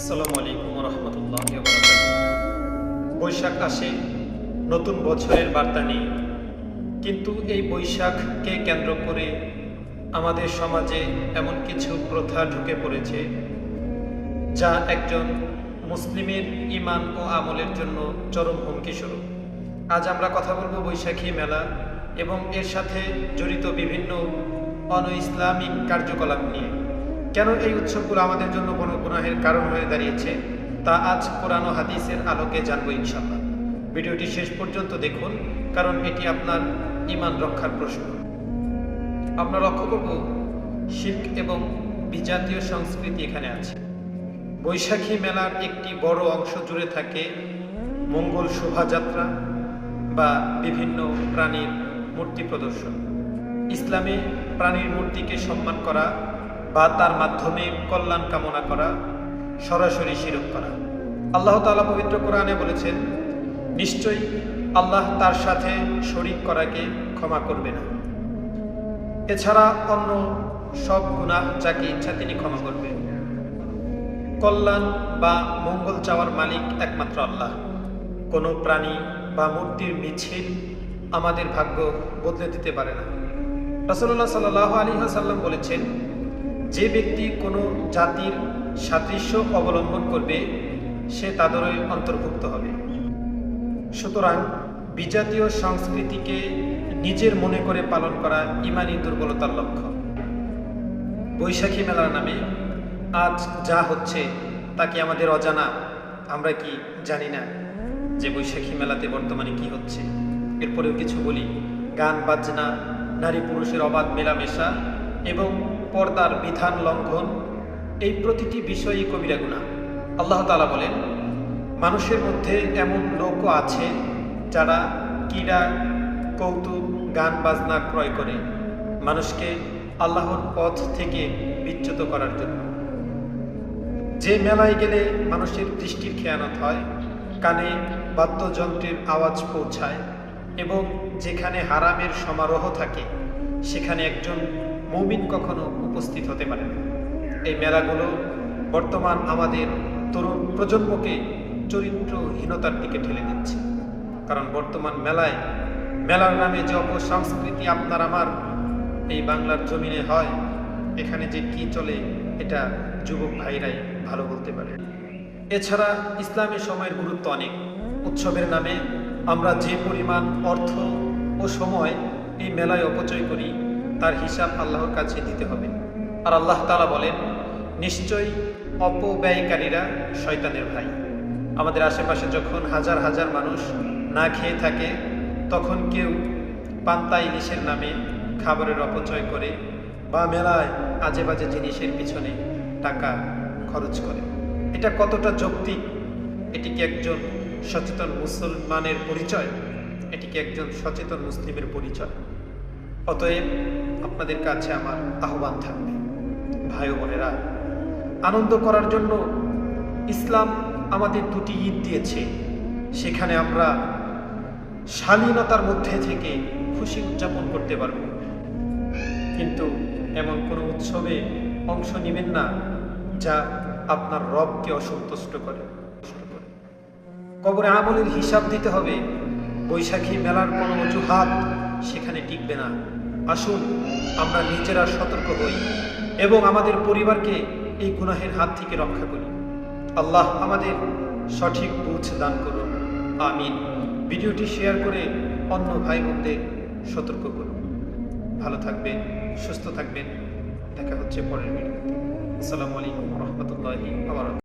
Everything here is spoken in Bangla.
আসসালামু আলাইকুম রহমতুল্লাহি ওয়া বারাকাতুহু। বৈশাখ আসে নতুন বছরের বার্তা নিয়ে, কিন্তু এই বৈশাখকে কেন্দ্র করে আমাদের সমাজে এমন কিছু প্রথা ঢুকে পড়েছে যা একজন মুসলিমের ঈমান ও আমলের জন্য চরম হুমকি স্বরূপ। আজ আমরা কথা বলবো বৈশাখী মেলা এবং এর সাথে জড়িত বিভিন্ন অন-ইসলামিক কার্যকলাপ নিয়ে। কেন এই উৎসবগুলো আমাদের জন্য কোনো গুনাহের কারণ হয়ে দাঁড়িয়েছে তা আজ কোরআন ও হাদিসের আলোকে জানবো ইনশাআল্লাহ। ভিডিওটি শেষ পর্যন্ত দেখুন, কারণ এটি আপনার ঈমান রক্ষার প্রশ্ন। আমরা লক্ষ্য করব শিরক এবং বিজাতীয় সংস্কৃতি এখানে আছে। বৈশাখী মেলার একটি বড় অংশ জুড়ে থাকে মঙ্গল শোভাযাত্রা বা বিভিন্ন প্রাণীর মূর্তি প্রদর্শন। ইসলামে প্রাণীর মূর্তিকে সম্মান করা বা তার মাধ্যমে কল্যাণ কামনা করা সরাসরি শিরক করা। আল্লাহ তাআলা পবিত্র কোরআনে বলেছেন, নিশ্চয়ই আল্লাহ তার সাথে শরীক করাকে ক্ষমা করবে না। এছাড়া অন্য সব গুনাহ যাকে ইচ্ছা তিনি ক্ষমা করবেন। কল্যাণ বা মঙ্গল চাওয়ার মালিক একমাত্র আল্লাহ। কোনো প্রাণী বা মূর্তির মিছিল আমাদের ভাগ্য বদলে দিতে পারে না। রাসূলুল্লাহ সাল্লাল্লাহু আলাইহি ওয়াসাল্লাম বলেছেন, যে ব্যক্তি কোনো জাতির সাদৃশ্য অবলম্বন করবে সে তাদেরই অন্তর্ভুক্ত হবে। সুতরাং বিজাতীয় সংস্কৃতিকে নিজের মনে করে পালন করা ঈমানি দুর্বলতার লক্ষণ। বৈশাখী মেলার নামে আজ যা হচ্ছে তা কি আমাদের অজানা? আমরা কি জানি না যে বৈশাখী মেলাতে বর্তমানে কি হচ্ছে? এরপরেও কিছু বলি, গান বাজনা, নারী পুরুষের অবাধ মেলামেশা এবং পর্দার বিধান লঙ্ঘন, এই প্রতিটি বিষয়ই কবিরা গুনাহ। আল্লাহ তাআলা বলেন, মানুষের মধ্যে এমন লোকও আছে যারা ক্রীড়া, কৌতুক, গান বাজনা ক্রয় করে মানুষকে আল্লাহর পথ থেকে বিচ্যুত করার জন্য। যে মেলায় গেলে মানুষের দৃষ্টির খেয়ানত হয়, কানে বাদ্যযন্ত্রের আওয়াজ পৌঁছায় এবং যেখানে হারামের সমারোহ থাকে সেখানে একজন মুমিন কখনো উপস্থিত হতে পারে না। এই মেলাগুলো বর্তমান আমাদের তরুণ প্রজন্মকে চরিত্রহীনতার দিকে ঠেলে দিচ্ছে। কারণ বর্তমান মেলার নামে যে অপসংস্কৃতি আপনার আমার এই বাংলার জমিনে হয়, এখানে যে কি চলে এটা যুবক ভাইরাই ভালো বলতে পারে। এছাড়া ইসলামী সময়ের গুরুত্ব অনেক। উৎসবের নামে আমরা যে পরিমাণ অর্থ ও সময় এই মেলায় অপচয় করি তার হিসাব আল্লাহর কাছে দিতে হবে। আর আল্লাহ তাআলা বলেন, নিশ্চয়ই অপব্যয়কারীরা শয়তানের ভাই। আমাদের আশেপাশে যখন হাজার হাজার মানুষ না খেয়ে থাকে, তখন কেউ পান্তা ইলিশের নামে খাবারের অপচয় করে বা মেলায় আজে বাজে জিনিসের পিছনে টাকা খরচ করে। এটা কতটা যৌক্তিক? এটি কি একজন সচেতন মুসলমানের পরিচয়? এটি কি একজন সচেতন মুসলিমের পরিচয়? অতএব আপনাদের কাছে আমার আহ্বান থাকবে, ভাই ও বোনেরা, আনন্দ করার জন্য ইসলাম আমাদের দুটি ঈদ দিয়েছে। সেখানে আমরা শালীনতার মধ্যে থেকে খুশি উদযাপন করতে পারব, কিন্তু এমন কোনো উৎসবে অংশ নেবেন না যা আপনার রবকে অসন্তুষ্ট করে। কবরে আমলের হিসাব দিতে হবে। বৈশাখী মেলার কোনো অজুহাত সেখানে টিকবে না। আসুন আমরা নিজেরা সতর্ক হই এবং আমাদের পরিবারকে এই গুনাহের হাত থেকে রক্ষা করি। আল্লাহ আমাদের সঠিক বুঝ দান করুন, আমিন। ভিডিওটি শেয়ার করে অন্য ভাই বোনদের সতর্ক করুন। ভালো থাকবেন, সুস্থ থাকবেন। দেখা হচ্ছে পরের ভিডিওতে। আসসালামু আলাইকুম রহমতুল্লাহি ওয়া বারাকাতুহু।